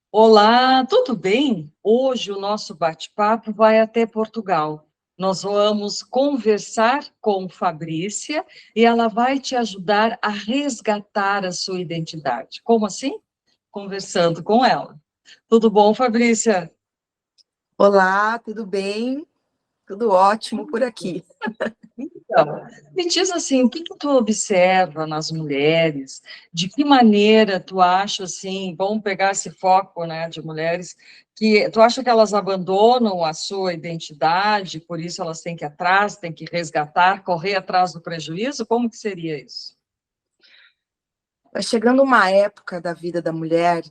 Olá, tudo bem? Hoje o nosso bate-papo vai até Portugal. Nós vamos conversar com Fabrícia e ela vai te ajudar a resgatar a sua identidade. Como assim? Conversando com ela. Tudo bom, Fabrícia? Olá, tudo bem? Tudo ótimo por aqui. Então, me diz assim, o que que tu observa nas mulheres? De que maneira tu acha assim, vamos pegar esse foco, né, de mulheres, que tu acha que elas abandonam a sua identidade, por isso elas têm que ir atrás, têm que resgatar, correr atrás do prejuízo? Como que seria isso? Vai chegando uma época da vida da mulher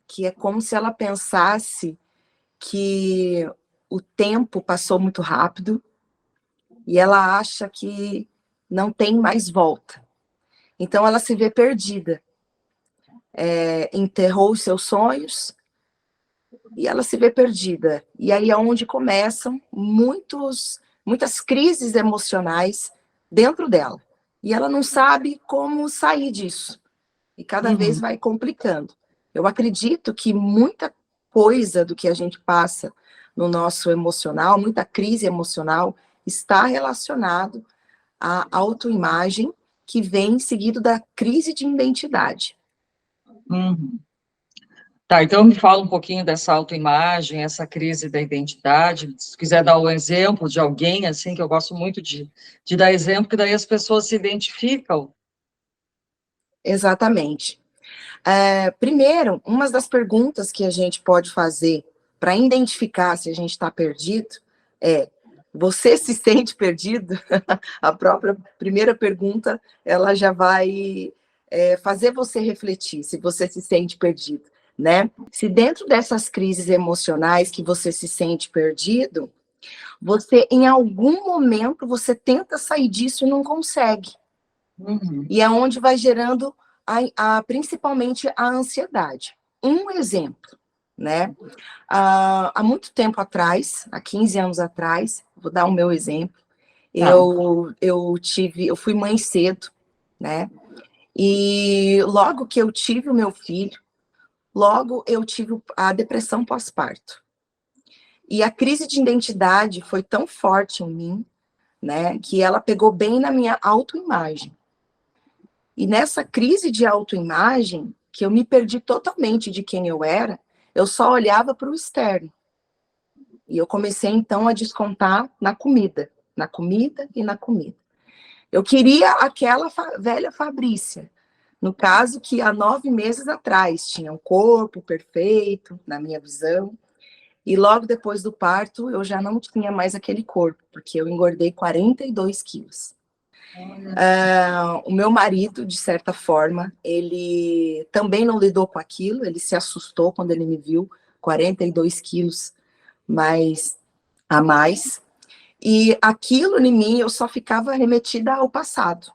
que é como se ela pensasse que o tempo passou muito rápido e ela acha que não tem mais volta. Então ela se vê perdida, enterrou os seus sonhos e ela se vê perdida. E aí é onde começam muitas crises emocionais dentro dela. E ela não sabe como sair disso. E cada vez Uhum, vai complicando. Eu acredito que muita coisa do que a gente passa no nosso emocional, muita crise emocional, está relacionado à autoimagem que vem seguido da crise de identidade. uhum. Tá, então me fala um pouquinho dessa autoimagem, essa crise da identidade. Se quiser dar um exemplo de alguém, assim, que eu gosto muito de dar exemplo, que daí as pessoas se identificam. Exatamente. Primeiro, uma das perguntas que a gente pode fazer para identificar se a gente está perdido é: você se sente perdido? A própria primeira pergunta, ela já vai fazer você refletir se você se sente perdido, né? Se dentro dessas crises emocionais que você se sente perdido, você, em algum momento, você tenta sair disso e não consegue. Uhum. E é onde vai gerando principalmente a ansiedade. Um exemplo, né? Há muito tempo atrás, há 15 anos atrás, vou dar o meu exemplo, Tá. eu fui mãe cedo, né? E logo que eu tive o meu filho, logo eu tive a depressão pós-parto. E a crise de identidade foi tão forte em mim, né, que ela pegou bem na minha autoimagem. E nessa crise de autoimagem, que eu me perdi totalmente de quem eu era, eu só olhava para o externo. E eu comecei então a descontar na comida e na comida. Eu queria aquela velha Fabrícia, no caso que há 9 meses atrás tinha um corpo perfeito, na minha visão, e logo depois do parto eu já não tinha mais aquele corpo, porque eu engordei 42 quilos. O meu marido, de certa forma, ele também não lidou com aquilo, ele se assustou quando ele me viu 42 quilos mais a mais, e aquilo em mim eu só ficava remetida ao passado.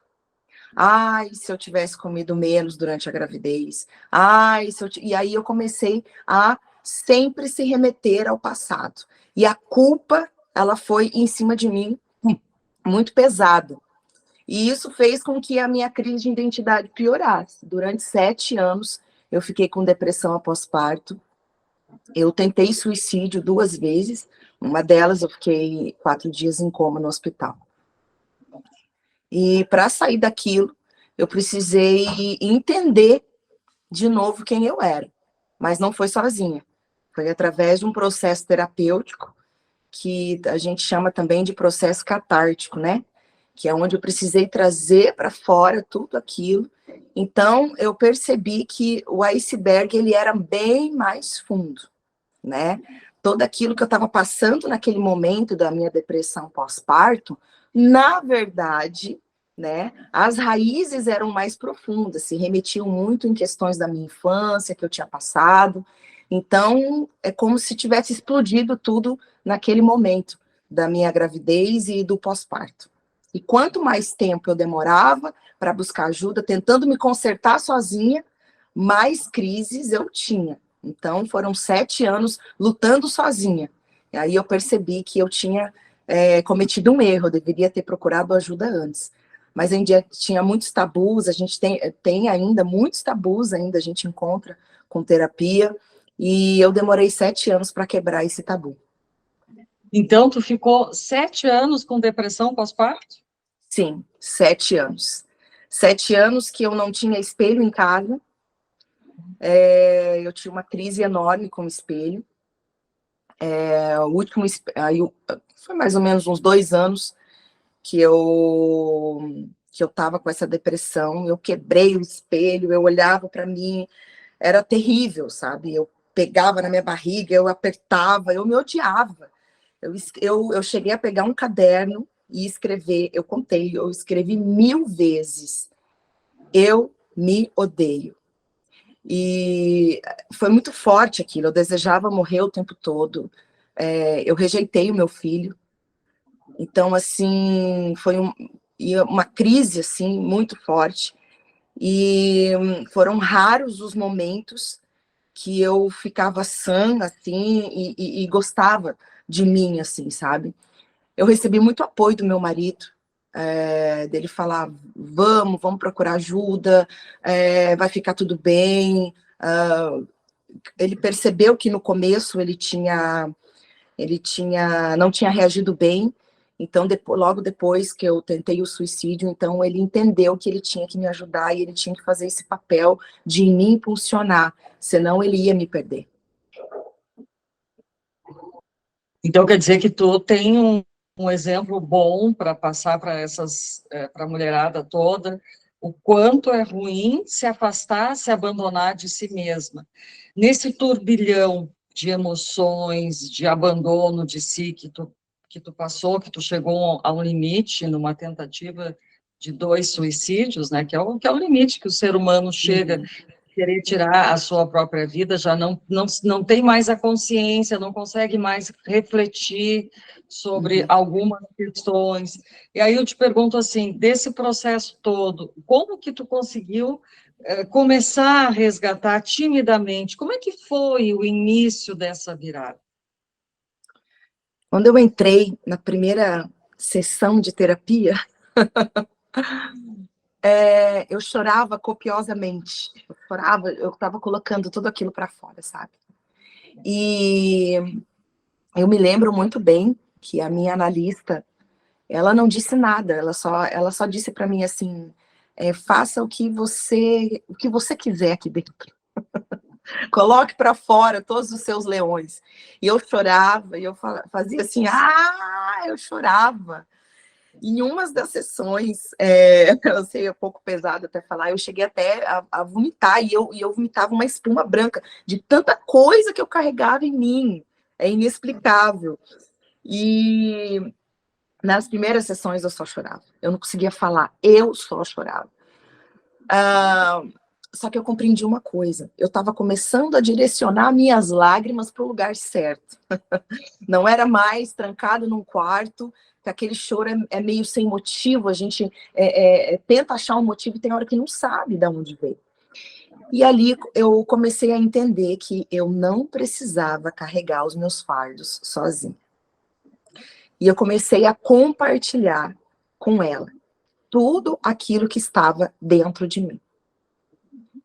Ai, se eu tivesse comido menos durante a gravidez. Ai, e aí eu comecei a sempre se remeter ao passado. E a culpa, ela foi em cima de mim muito pesada. E isso fez com que a minha crise de identidade piorasse. Durante 7 anos, eu fiquei com depressão após parto. Eu tentei suicídio 2 vezes. Uma delas, eu fiquei 4 dias em coma no hospital. E para sair daquilo, eu precisei entender de novo quem eu era. Mas não foi sozinha. Foi através de um processo terapêutico, que a gente chama também de processo catártico, né? Que é onde eu precisei trazer para fora tudo aquilo. Então, eu percebi que o iceberg ele era bem mais fundo, né? Tudo aquilo que eu estava passando naquele momento da minha depressão pós-parto, na verdade, né, as raízes eram mais profundas, se remetiam muito em questões da minha infância que eu tinha passado. Então, é como se tivesse explodido tudo naquele momento da minha gravidez e do pós-parto. E quanto mais tempo eu demorava para buscar ajuda, tentando me consertar sozinha, mais crises eu tinha. Então, foram 7 anos lutando sozinha. E aí eu percebi que eu tinha cometido um erro, eu deveria ter procurado ajuda antes. Mas ainda tinha muitos tabus, a gente tem ainda muitos tabus, ainda a gente encontra com terapia. E eu demorei 7 anos para quebrar esse tabu. Então, tu ficou 7 anos com depressão pós-parto? Sim, 7 anos. 7 anos que eu não tinha espelho em casa. Eu tinha uma crise enorme com o espelho. O último, aí, foi mais ou menos uns 2 anos que eu estava com essa depressão. Eu quebrei o espelho, eu olhava para mim, era terrível, sabe? Eu pegava na minha barriga, eu apertava, eu me odiava. Eu cheguei a pegar um caderno e escrever, eu escrevi 1000 vezes, eu me odeio. E foi muito forte aquilo, eu desejava morrer o tempo todo, eu rejeitei o meu filho, então, assim, foi uma crise, assim, muito forte, e foram raros os momentos que eu ficava sã, assim, e gostava de mim, assim, sabe? Eu recebi muito apoio do meu marido, dele falar, vamos procurar ajuda, vai ficar tudo bem. Ele percebeu que no começo não tinha reagido bem, então logo depois que eu tentei o suicídio, então ele entendeu que ele tinha que me ajudar e ele tinha que fazer esse papel de me impulsionar, senão ele ia me perder. Então, quer dizer que tu tem um exemplo bom para passar para para a mulherada toda, o quanto é ruim se afastar, se abandonar de si mesma. Nesse turbilhão de emoções, de abandono de si que tu passou, que tu chegou a um limite numa tentativa de 2 suicídios, né, que é o limite que o ser humano chega, querer tirar a sua própria vida, já não tem mais a consciência, não consegue mais refletir sobre algumas questões. E aí eu te pergunto assim, desse processo todo, como que tu conseguiu começar a resgatar timidamente? Como é que foi o início dessa virada? Quando eu entrei na primeira sessão de terapia, eu chorava copiosamente. Eu estava colocando tudo aquilo para fora, sabe? E eu me lembro muito bem que a minha analista, ela não disse nada, ela só disse para mim assim, faça o que você quiser aqui dentro. Coloque para fora todos os seus leões. E eu chorava, e eu fazia assim, eu chorava. Em umas das sessões, eu sei, é um pouco pesado até falar, eu cheguei até a vomitar, e eu vomitava uma espuma branca, de tanta coisa que eu carregava em mim. É inexplicável. E nas primeiras sessões eu só chorava. Eu não conseguia falar, eu só chorava. Só que eu compreendi uma coisa. Eu estava começando a direcionar minhas lágrimas para o lugar certo. Não era mais trancado num quarto, que aquele choro é meio sem motivo, a gente tenta achar um motivo e tem hora que não sabe de onde veio. E ali eu comecei a entender que eu não precisava carregar os meus fardos sozinha. E eu comecei a compartilhar com ela tudo aquilo que estava dentro de mim.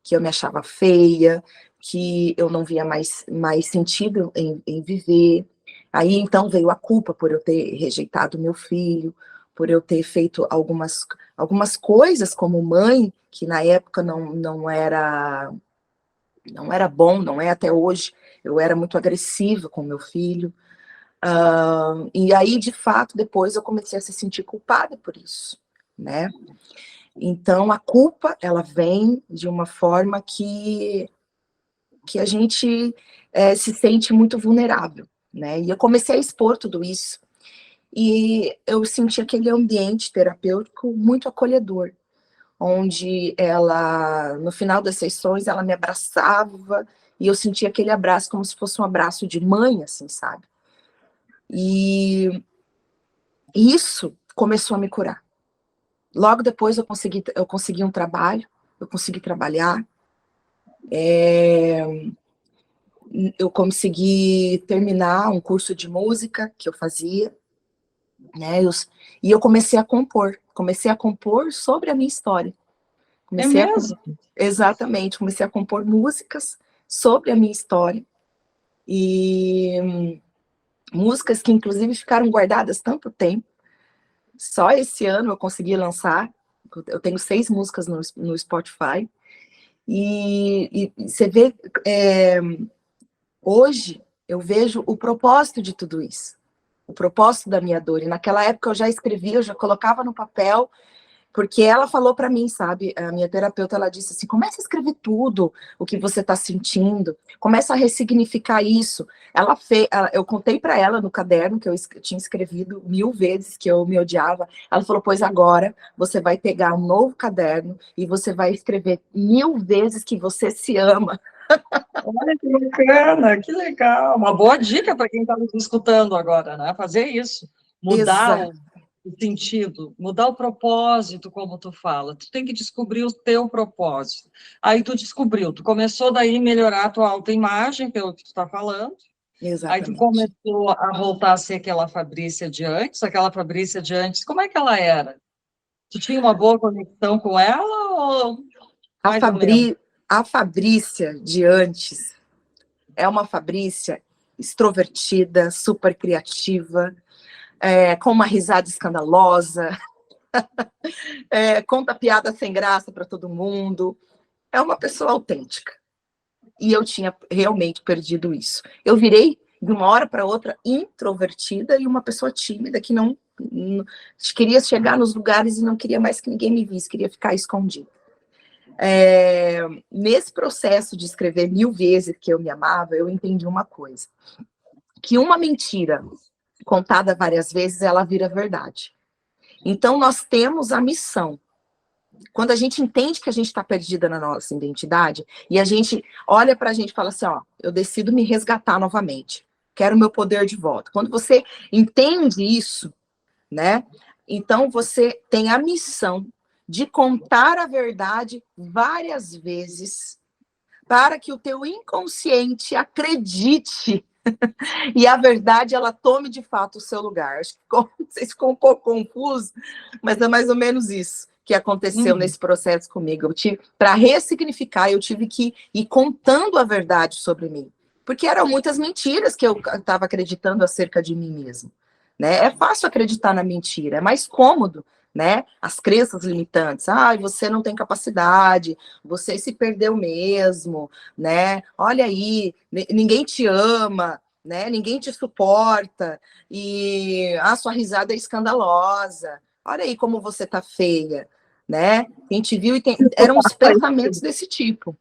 Que eu me achava feia, que eu não via mais sentido em viver. Aí, então, veio a culpa por eu ter rejeitado meu filho, por eu ter feito algumas coisas como mãe, que na época não era bom, não é até hoje. Eu era muito agressiva com meu filho. E aí, de fato, depois eu comecei a se sentir culpada por isso, né? Então, a culpa, ela vem de uma forma que a gente se sente muito vulnerável, né? E eu comecei a expor tudo isso. E eu senti aquele ambiente terapêutico muito acolhedor, onde ela, no final das sessões, ela me abraçava, e eu sentia aquele abraço como se fosse um abraço de mãe, assim, sabe? E isso começou a me curar. Logo depois eu consegui um trabalho, eu consegui trabalhar, eu consegui terminar um curso de música que eu fazia, né? E eu comecei a compor sobre a minha história. É mesmo? Exatamente, comecei a compor músicas sobre a minha história. E músicas que, inclusive, ficaram guardadas tanto tempo. Só esse ano eu consegui lançar. Eu tenho 6 músicas no Spotify. E você vê, hoje eu vejo o propósito de tudo isso. O propósito da minha dor. E naquela época eu já escrevia, eu já colocava no papel, porque ela falou para mim, sabe? A minha terapeuta, ela disse assim, começa a escrever tudo o que você está sentindo, começa a ressignificar isso. Eu contei para ela no caderno que eu tinha escrevido 1000 vezes que eu me odiava. Ela falou, pois agora você vai pegar um novo caderno e você vai escrever 1000 vezes que você se ama. Olha que bacana, que legal. Uma boa dica para quem está nos escutando agora, né? Fazer isso, mudar Exato. o sentido, mudar o propósito, como tu fala. Tu tem que descobrir o teu propósito. Aí tu descobriu, tu começou daí a melhorar a tua autoimagem, pelo que tu está falando. Aí tu Exatamente. começou a voltar a ser aquela Fabrícia de antes, como é que ela era? Tu tinha uma boa conexão com ela ou A, mais ou menos? A Fabrícia de antes é uma Fabrícia extrovertida, super criativa, com uma risada escandalosa, conta piada sem graça para todo mundo. É uma pessoa autêntica. E eu tinha realmente perdido isso. Eu virei, de uma hora para outra, introvertida e uma pessoa tímida que não queria chegar nos lugares e não queria mais que ninguém me visse, queria ficar escondida. Nesse processo de escrever 1000 vezes que eu me amava, eu entendi uma coisa, que uma mentira contada várias vezes, ela vira verdade. Então, nós temos a missão. Quando a gente entende que a gente está perdida na nossa identidade, e a gente olha para a gente e fala assim, ó, eu decido me resgatar novamente, quero meu poder de volta. Quando você entende isso, né, então você tem a missão de contar a verdade várias vezes para que o teu inconsciente acredite e a verdade ela tome de fato o seu lugar. Acho que não sei se ficou um pouco confuso, mas é mais ou menos isso que aconteceu nesse processo comigo. Eu tive, para ressignificar, eu tive que ir contando a verdade sobre mim, porque eram muitas mentiras que eu estava acreditando acerca de mim mesmo. Né? É fácil acreditar na mentira, é mais cômodo, né? As crenças limitantes, você não tem capacidade, você se perdeu mesmo, né? Olha aí, ninguém te ama, né? Ninguém te suporta, e a sua risada é escandalosa. Olha aí como você tá feia, né? Quem te viu e eram os pensamentos desse tipo.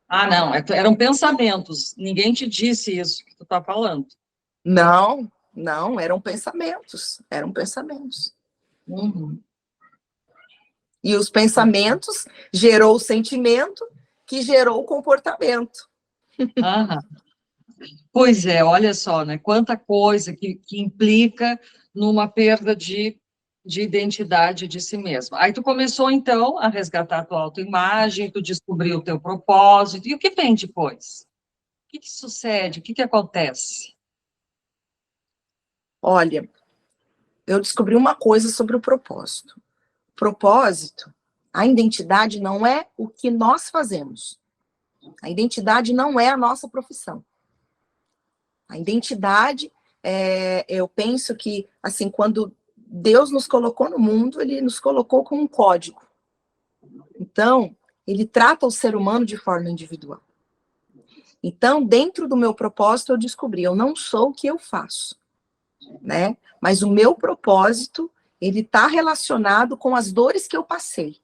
Ah, não, eram pensamentos. Ninguém te disse isso que tu está falando. Não, não, eram pensamentos, eram pensamentos. Uhum. E os pensamentos gerou o sentimento, que gerou o comportamento. Aham. Pois é, olha só, né? Quanta coisa que implica numa perda de identidade de si mesma. Aí tu começou, então, a resgatar a tua autoimagem, tu descobriu o teu propósito, e o que vem depois? O que sucede? O que acontece? Olha, eu descobri uma coisa sobre o propósito. Propósito, a identidade não é o que nós fazemos. A identidade não é a nossa profissão. A identidade, eu penso que, assim, quando Deus nos colocou no mundo, ele nos colocou com um código. Então, ele trata o ser humano de forma individual. Então, dentro do meu propósito, eu descobri, eu não sou o que eu faço, né? Mas o meu propósito, ele está relacionado com as dores que eu passei.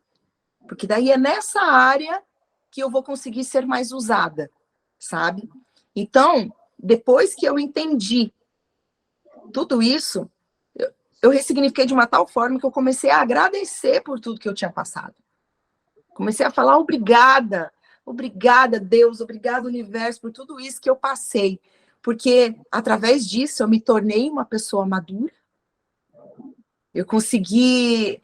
Porque daí é nessa área que eu vou conseguir ser mais usada, sabe? Então, depois que eu entendi tudo isso, eu ressignifiquei de uma tal forma que eu comecei a agradecer por tudo que eu tinha passado. Comecei a falar obrigada, obrigada, Deus, obrigada, universo, por tudo isso que eu passei. Porque, através disso, eu me tornei uma pessoa madura. Eu consegui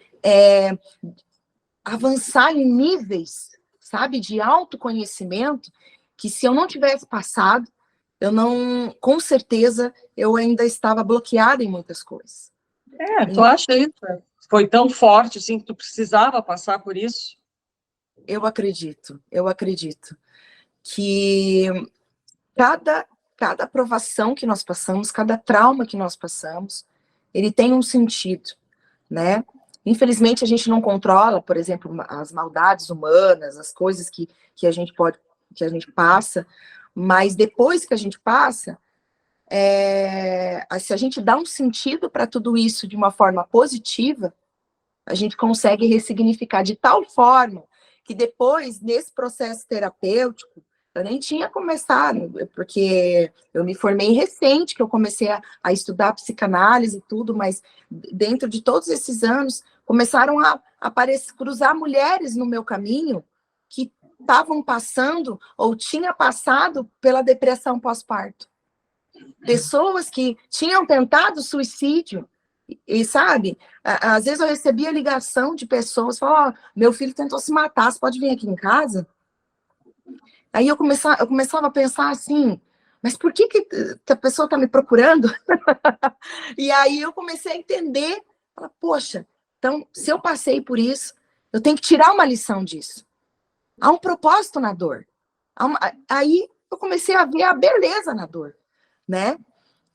avançar em níveis, sabe, de autoconhecimento, que se eu não tivesse passado, eu não, com certeza, eu ainda estava bloqueada em muitas coisas. Tu acha isso? Foi tão forte, assim, que tu precisava passar por isso? Eu acredito que cada cada aprovação que nós passamos, cada trauma que nós passamos, ele tem um sentido, né? Infelizmente, a gente não controla, por exemplo, as maldades humanas, as coisas que a gente pode, que a gente passa, mas depois que a gente passa, se a gente dá um sentido para tudo isso de uma forma positiva, a gente consegue ressignificar de tal forma que depois, nesse processo terapêutico, eu nem tinha começado, porque eu me formei recente, que eu comecei a estudar psicanálise e tudo, mas dentro de todos esses anos, começaram a aparecer, cruzar mulheres no meu caminho que estavam passando ou tinham passado pela depressão pós-parto. Pessoas que tinham tentado suicídio, e sabe, às vezes eu recebia ligação de pessoas, falando, oh, meu filho tentou se matar, você pode vir aqui em casa? Aí eu começava a pensar assim, mas por que a pessoa está me procurando? E aí eu comecei a entender, poxa, então, se eu passei por isso, eu tenho que tirar uma lição disso. Há um propósito na dor. Aí eu comecei a ver a beleza na dor, né?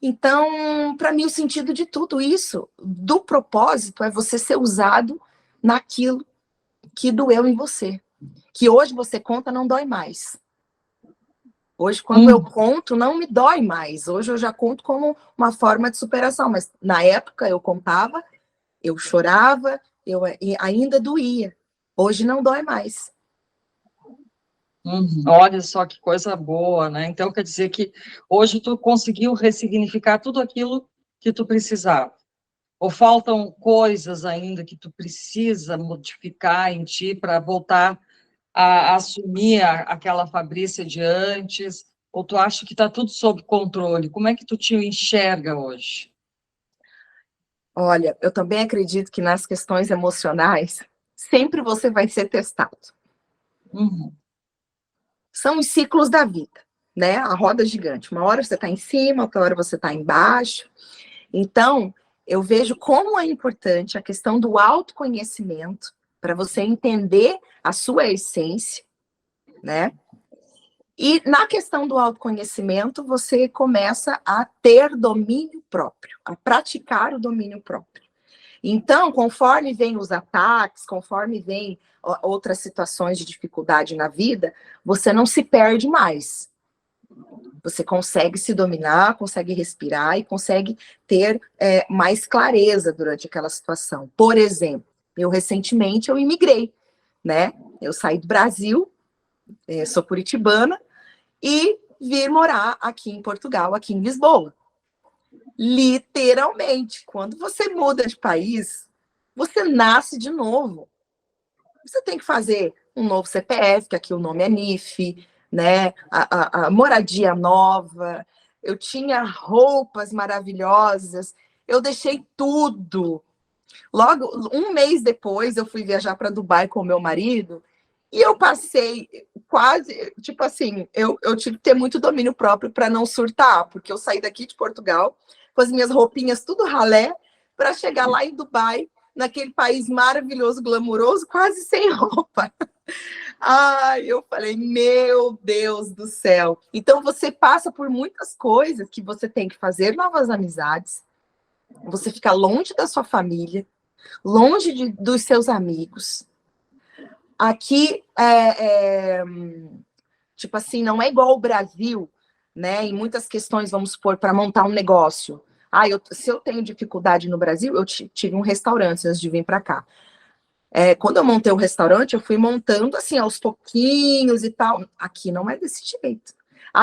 Então, para mim, o sentido de tudo isso, do propósito, é você ser usado naquilo que doeu em você. Que hoje você conta, não dói mais. Hoje, quando eu conto, não me dói mais. Hoje eu já conto como uma forma de superação. Mas na época eu contava, eu chorava, e ainda doía. Hoje não dói mais. Olha só que coisa boa, né? Então, quer dizer que hoje tu conseguiu ressignificar tudo aquilo que tu precisava. Ou faltam coisas ainda que tu precisa modificar em ti para voltar a assumir aquela Fabrícia de antes? Ou tu acha que está tudo sob controle? Como é que tu te enxerga hoje? Olha, eu também acredito que nas questões emocionais, sempre você vai ser testado. São os ciclos da vida, né? A roda gigante. Uma hora você está em cima, outra hora você está embaixo. Então, eu vejo como é importante a questão do autoconhecimento para você entender a sua essência, né? E na questão do autoconhecimento, você começa a ter domínio próprio, a praticar o domínio próprio. Então, conforme vem os ataques, conforme vem outras situações de dificuldade na vida, você não se perde mais. Você consegue se dominar, consegue respirar e consegue ter mais clareza durante aquela situação. Por exemplo, recentemente eu imigrei, né? Eu saí do Brasil, sou curitibana, e vir morar aqui em Portugal, aqui em Lisboa. Literalmente, quando você muda de país, você nasce de novo. Você tem que fazer um novo CPF, que aqui o nome é NIF, né? A moradia nova. Eu tinha roupas maravilhosas. Eu deixei tudo. Logo, um mês depois, eu fui viajar para Dubai com o meu marido e eu passei quase, tipo assim, eu tive que ter muito domínio próprio para não surtar, porque eu saí daqui de Portugal com as minhas roupinhas tudo ralé para chegar lá em Dubai, naquele país maravilhoso, glamuroso, quase sem roupa. Ai, eu falei, meu Deus do céu. Então você passa por muitas coisas que você tem que fazer novas amizades, você fica longe da sua família, longe dos seus amigos. Aqui, tipo assim, não é igual ao Brasil, né? Em muitas questões, vamos supor, para montar um negócio. Se eu tenho dificuldade no Brasil, eu tive um restaurante antes de vir para cá. Quando eu montei o restaurante, eu fui montando assim, aos pouquinhos e tal. Aqui não é desse jeito.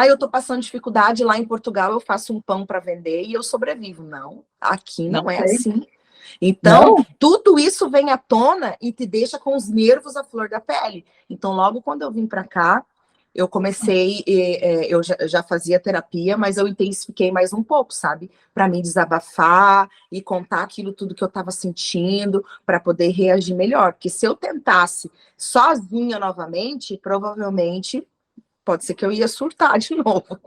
Eu tô passando dificuldade lá em Portugal, eu faço um pão para vender e eu sobrevivo. Não, aqui não é assim. Então, tudo isso vem à tona e te deixa com os nervos à flor da pele. Então, logo quando eu vim para cá, eu comecei, eu já fazia terapia, mas eu intensifiquei mais um pouco, sabe? Para me desabafar e contar aquilo tudo que eu estava sentindo, para poder reagir melhor. Porque se eu tentasse sozinha novamente, provavelmente pode ser que eu ia surtar de novo.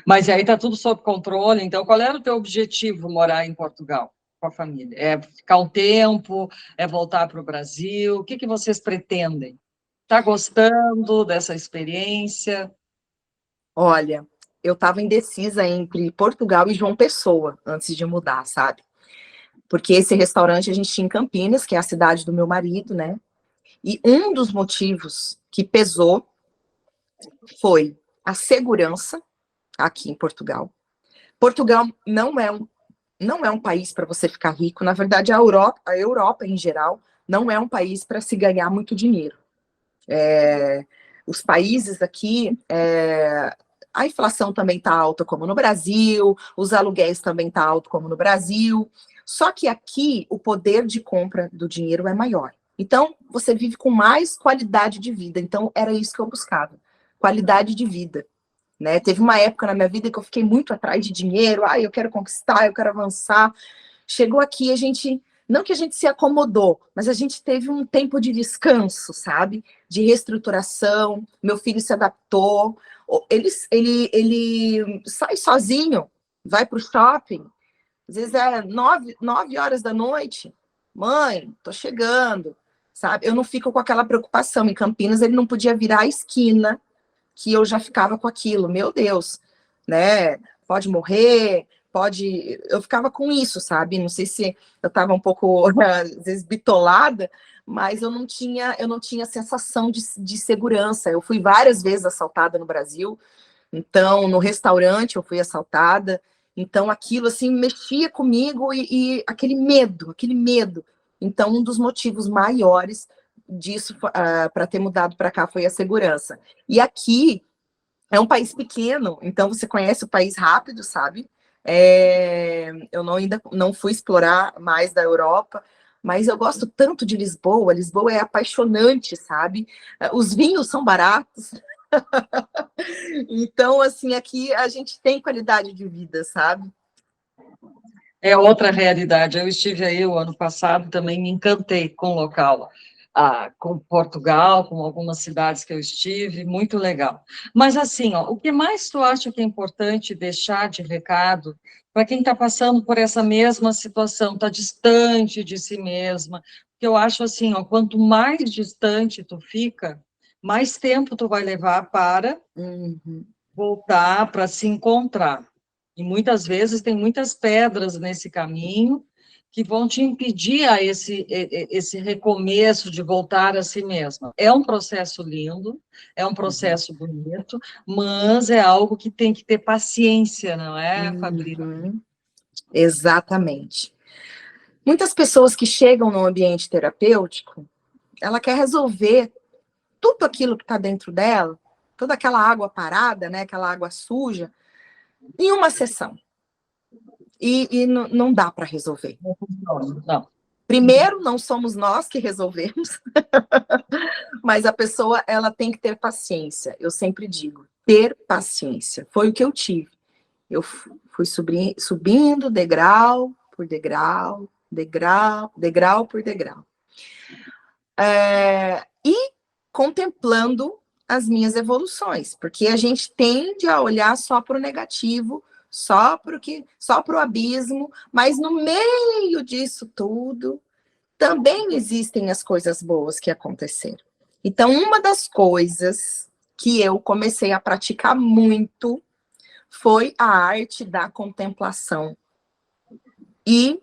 Mas aí está tudo sob controle. Então, qual era o teu objetivo morar em Portugal com a família? É ficar um tempo? É voltar para o Brasil? O que vocês pretendem? Está gostando dessa experiência? Olha, eu estava indecisa entre Portugal e João Pessoa antes de mudar, sabe? Porque esse restaurante a gente tinha em Campinas, que é a cidade do meu marido, né? E um dos motivos que pesou foi a segurança aqui em Portugal. Portugal não é um país para você ficar rico. Na verdade, a Europa em geral não é um país para se ganhar muito dinheiro. Os países aqui, a inflação também está alta como no Brasil, os aluguéis também estão altos como no Brasil, só que aqui o poder de compra do dinheiro é maior. Então, você vive com mais qualidade de vida. Então, era isso que eu buscava, qualidade de vida. Né? Teve uma época na minha vida que eu fiquei muito atrás de dinheiro, eu quero conquistar, eu quero avançar. Chegou aqui, não que a gente se acomodou, mas a gente teve um tempo de descanso, sabe? De reestruturação, meu filho se adaptou, ele sai sozinho, vai para o shopping, às vezes é 9 horas da noite, mãe, tô chegando, sabe? Eu não fico com aquela preocupação. Em Campinas ele não podia virar a esquina, que eu já ficava com aquilo, meu Deus, né? Pode morrer, pode. Eu ficava com isso, sabe? Não sei se eu estava um pouco, às vezes, bitolada, mas eu não tinha sensação de segurança. Eu fui várias vezes assaltada no Brasil, então, no restaurante eu fui assaltada, então aquilo assim mexia comigo e aquele medo, aquele medo. Então, um dos motivos maiores disso para ter mudado para cá foi a segurança. E aqui é um país pequeno, então você conhece o país rápido, sabe? Eu ainda não fui explorar mais da Europa, mas eu gosto tanto de Lisboa. Lisboa é apaixonante, sabe? Os vinhos são baratos. Então, assim, aqui a gente tem qualidade de vida, sabe? É outra realidade. Eu estive aí o ano passado, também me encantei com o local, com Portugal, com algumas cidades que eu estive, muito legal. Mas assim, ó, o que mais tu acha que é importante deixar de recado para quem está passando por essa mesma situação, está distante de si mesma? Porque eu acho assim, ó, quanto mais distante tu fica, mais tempo tu vai levar para Uhum. voltar, para se encontrar. E muitas vezes tem muitas pedras nesse caminho que vão te impedir a esse recomeço de voltar a si mesma. É um processo lindo, é um processo bonito, mas é algo que tem que ter paciência, não é, Fabrício? Uhum. Exatamente. Muitas pessoas que chegam no ambiente terapêutico, ela quer resolver tudo aquilo que está dentro dela, toda aquela água parada, né, aquela água suja, em uma sessão. E não dá para resolver. Não. Primeiro, não somos nós que resolvemos, mas a pessoa ela tem que ter paciência. Eu sempre digo, ter paciência. Foi o que eu tive. Eu fui subindo degrau por degrau, degrau por degrau. E contemplando as minhas evoluções, porque a gente tende a olhar só para o negativo, só para o abismo, mas no meio disso tudo também existem as coisas boas que aconteceram. Então, uma das coisas que eu comecei a praticar muito foi a arte da contemplação e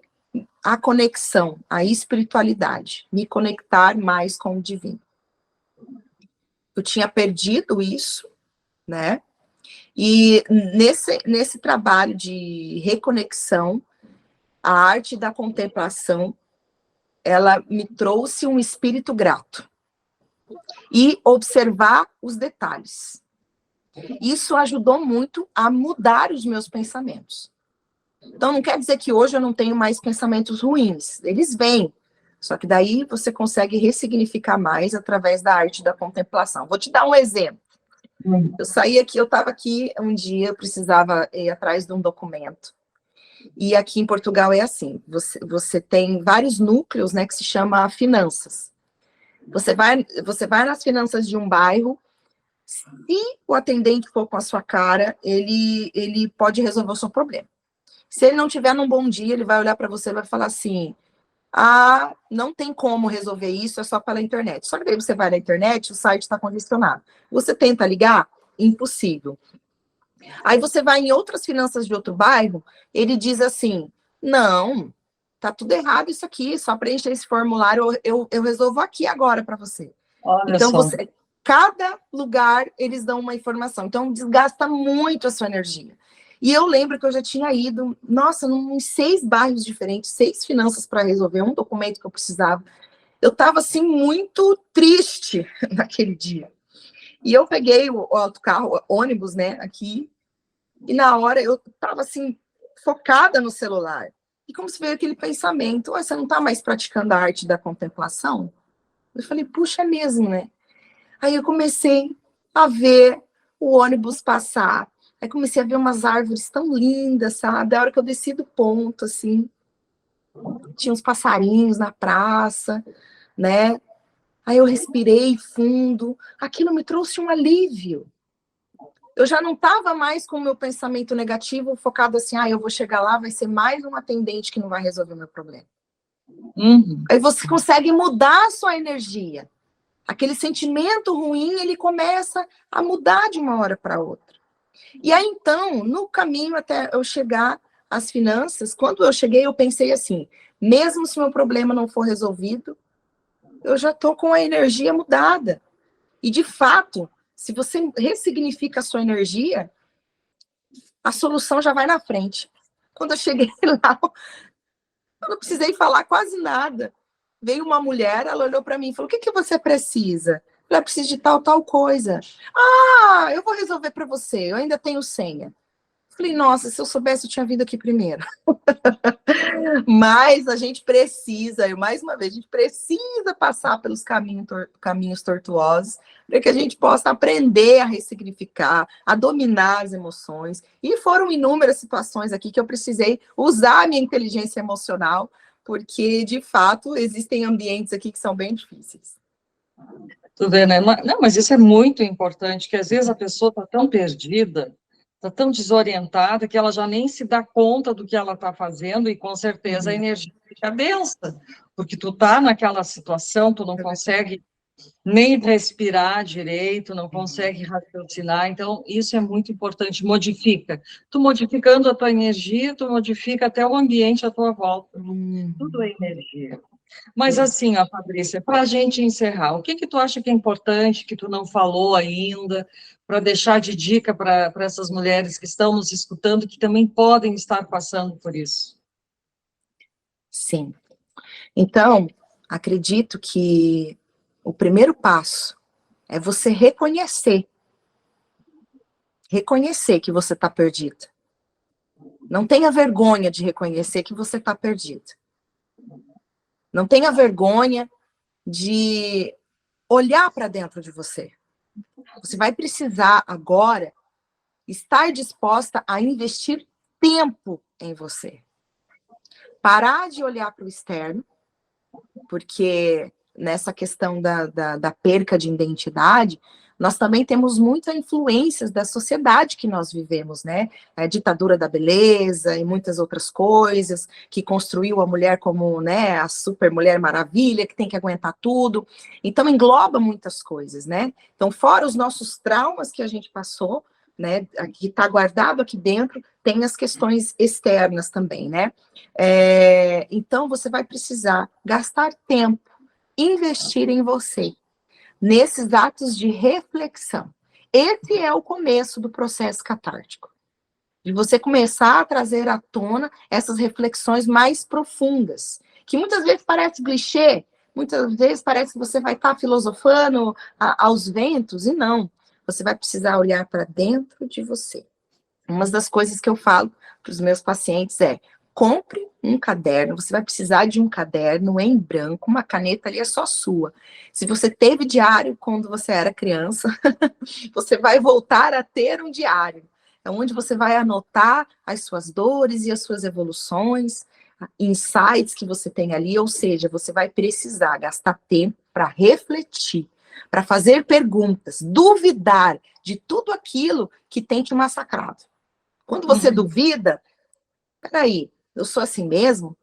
a conexão, a espiritualidade, me conectar mais com o divino. Eu tinha perdido isso, né? E nesse trabalho de reconexão, a arte da contemplação, ela me trouxe um espírito grato. E observar os detalhes. Isso ajudou muito a mudar os meus pensamentos. Então, não quer dizer que hoje eu não tenho mais pensamentos ruins. Eles vêm. Só que daí você consegue ressignificar mais através da arte da contemplação. Vou te dar um exemplo. Eu estava aqui um dia, eu precisava ir atrás de um documento. E aqui em Portugal é assim, você tem vários núcleos, né, que se chama finanças. Você vai nas finanças de um bairro, se o atendente for com a sua cara, ele pode resolver o seu problema. Se ele não tiver num bom dia, ele vai olhar para você e vai falar assim, não tem como resolver isso, é só pela internet. Só que daí você vai na internet, o site está congestionado. Você tenta ligar? Impossível. Aí você vai em outras finanças de outro bairro, ele diz assim, não, tá tudo errado isso aqui, só preencher esse formulário, eu resolvo aqui agora para você. Olha Então, só. cada lugar, eles dão uma informação. Então, desgasta muito a sua energia. E eu lembro que eu já tinha ido, nossa, em 6 bairros diferentes, 6 finanças para resolver um documento que eu precisava. Eu estava, assim, muito triste naquele dia. E eu peguei o autocarro, o ônibus, né, aqui, e na hora eu estava, assim, focada no celular. E como se veio aquele pensamento, você não está mais praticando a arte da contemplação? Eu falei, puxa, é mesmo, né? Aí eu comecei a ver o ônibus passar. Aí comecei a ver umas árvores tão lindas, sabe? A hora que eu desci do ponto, assim, tinha uns passarinhos na praça, né? Aí eu respirei fundo. Aquilo me trouxe um alívio. Eu já não estava mais com o meu pensamento negativo focado assim, eu vou chegar lá, vai ser mais um atendente que não vai resolver o meu problema. Uhum. Aí você consegue mudar a sua energia. Aquele sentimento ruim, ele começa a mudar de uma hora para outra. E aí, então, no caminho até eu chegar às finanças, quando eu cheguei, eu pensei assim, mesmo se meu problema não for resolvido, eu já estou com a energia mudada. E, de fato, se você ressignifica a sua energia, a solução já vai na frente. Quando eu cheguei lá, eu não precisei falar quase nada. Veio uma mulher, ela olhou para mim e falou, o que você precisa? Eu preciso de tal coisa. Ah, eu vou resolver para você, eu ainda tenho senha. Falei, nossa, se eu soubesse, eu tinha vindo aqui primeiro. Mas a gente precisa, mais uma vez, a gente precisa passar pelos caminhos tortuosos para que a gente possa aprender a ressignificar, a dominar as emoções. E foram inúmeras situações aqui que eu precisei usar a minha inteligência emocional, porque, de fato, existem ambientes aqui que são bem difíceis. Tu vê, né? Não, mas isso é muito importante, que às vezes a pessoa está tão perdida, está tão desorientada, que ela já nem se dá conta do que ela está fazendo, e com certeza a energia fica densa, porque tu está naquela situação, tu não consegue nem respirar direito, não consegue raciocinar, então isso é muito importante, modifica. Tu modificando a tua energia, tu modifica até o ambiente à tua volta. Tudo é energia. Mas assim, ó, Fabrícia, para a gente encerrar, o que que tu acha que é importante, que tu não falou ainda, para deixar de dica para essas mulheres que estão nos escutando, que também podem estar passando por isso? Sim. Então, acredito que o primeiro passo é você reconhecer que você está perdida. Não tenha vergonha de reconhecer que você está perdida. Não tenha vergonha de olhar para dentro de você. Você vai precisar agora estar disposta a investir tempo em você. Parar de olhar para o externo, porque nessa questão da perca de identidade, nós também temos muitas influências da sociedade que nós vivemos, né? A ditadura da beleza e muitas outras coisas, que construiu a mulher como, né, a super mulher maravilha, que tem que aguentar tudo. Então, engloba muitas coisas, né? Então, fora os nossos traumas que a gente passou, né, que está guardado aqui dentro, tem as questões externas também, né? Então, você vai precisar gastar tempo, investir em você, nesses atos de reflexão. Esse é o começo do processo catártico. De você começar a trazer à tona essas reflexões mais profundas, que muitas vezes parece clichê, muitas vezes parece que você vai estar filosofando aos ventos, e não. Você vai precisar olhar para dentro de você. Uma das coisas que eu falo para os meus pacientes é: compre um caderno, você vai precisar de um caderno em branco, uma caneta ali é só sua. Se você teve diário quando você era criança, você vai voltar a ter um diário. É onde você vai anotar as suas dores e as suas evoluções, insights que você tem ali, ou seja, você vai precisar gastar tempo para refletir, para fazer perguntas, duvidar de tudo aquilo que tem te massacrado. Quando você duvida, peraí, eu sou assim mesmo?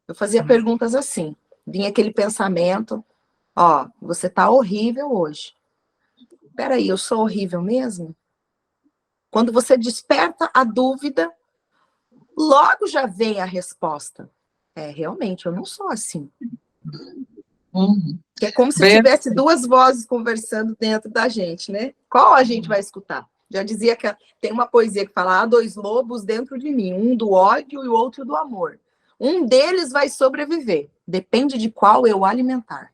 Eu fazia perguntas assim, vinha aquele pensamento, ó, você tá horrível hoje. Peraí, eu sou horrível mesmo? Quando você desperta a dúvida, logo já vem a resposta. Realmente, eu não sou assim. Que é como se tivesse duas vozes conversando dentro da gente, né? Qual a gente vai escutar? Já dizia que tem uma poesia que fala: há dois lobos dentro de mim, um do ódio e o outro do amor. Um deles vai sobreviver, depende de qual eu alimentar.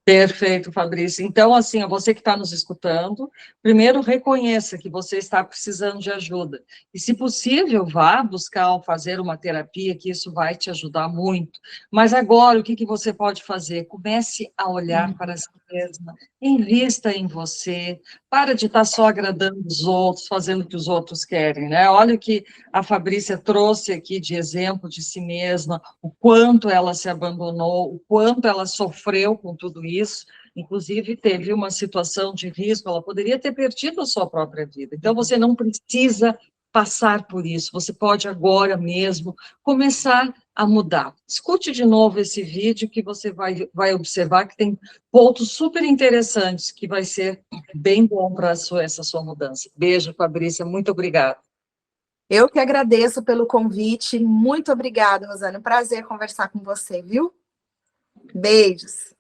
Perfeito, Fabrício. Então, assim, você que está nos escutando, primeiro reconheça que você está precisando de ajuda. E, se possível, vá buscar fazer uma terapia, que isso vai te ajudar muito. Mas agora, o que você pode fazer? Comece a olhar para si mesma, invista em você, para de estar só agradando os outros, fazendo o que os outros querem, né? Olha o que a Fabrícia trouxe aqui de exemplo de si mesma, o quanto ela se abandonou, o quanto ela sofreu com tudo isso, inclusive teve uma situação de risco, ela poderia ter perdido a sua própria vida. Então, você não precisa passar por isso, você pode agora mesmo começar a mudar. Escute de novo esse vídeo que você vai observar que tem pontos super interessantes, que vai ser bem bom para essa sua mudança. Beijo, Fabrícia, muito obrigada. Eu que agradeço pelo convite. Muito obrigada, Rosana. Prazer conversar com você, viu? Beijos.